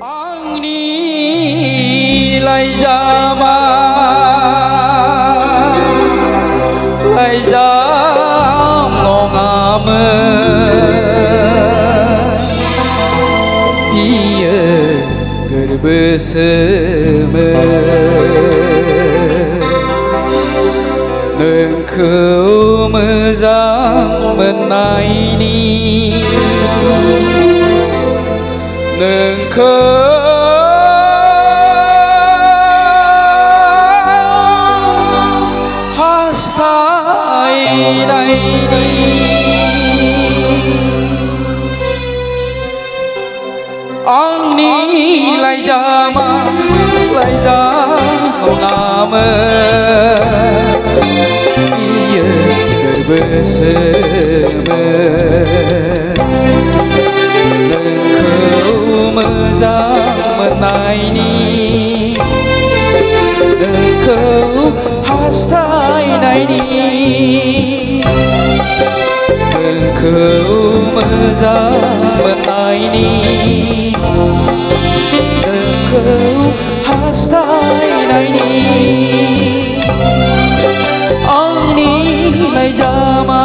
Angni lai jama lai jam ngongame iya gerbeseme nengkau mezang menaini nengkau hastai naini angni lai jama lai jam ngame iya gerbeseme mezang menaini nengkau hastai naini nengkau mezang menaini nengkau hastai naini angni lai jama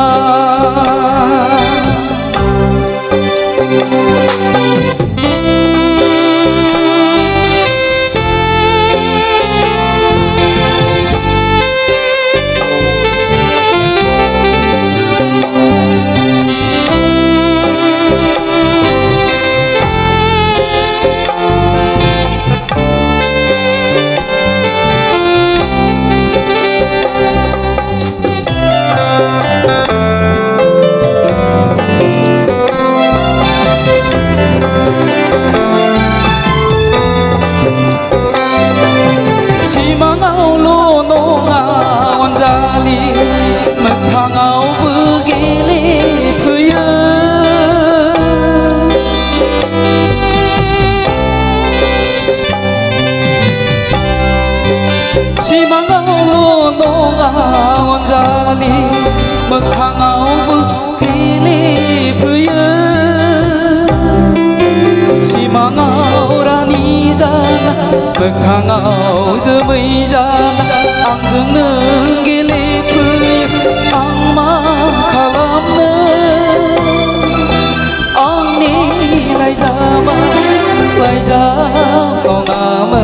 menthangau begele puya simangau lono ngangon jali menthangau begele puya simangau rani jana menthangau jemai jana angजों नों गेलेफैयो आं मा खालामनो आंनि लाइजामा लाइजाम नङामोन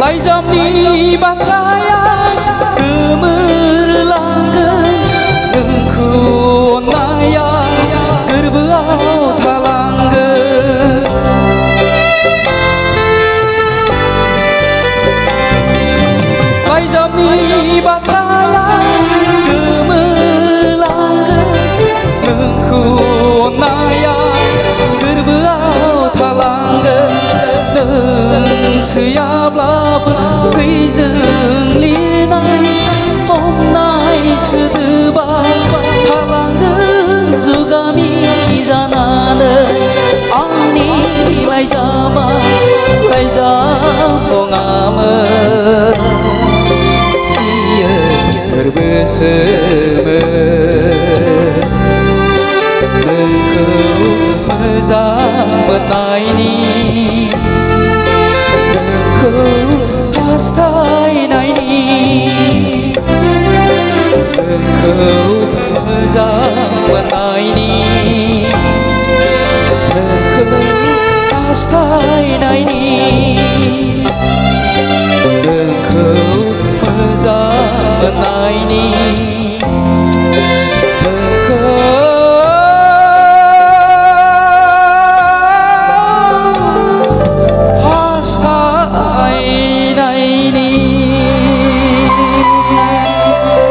लाइजामनि बाथ्राया गोमोरलांगोन नोंखौ अननाया गोरबोआव थालांगोन लाइजामनि बाथ्राया गोमोरलांगोन नोंखौ अननाया गोरबोआव थालांगोन सोयाब्लाबो थैजों लिरनाय हमनाय सोदोबा थालांगोन जुगामि जानानै आंनि लाइजामा लाइजाम नङामोन बियो गोरबोसोमोन नोंखौ मोजां मोननायनि हास्थायनायनि नोंखौ मोजां मोननायनि नोंखौ हास्थायनायनि नोंखौ मोजां मोननायनि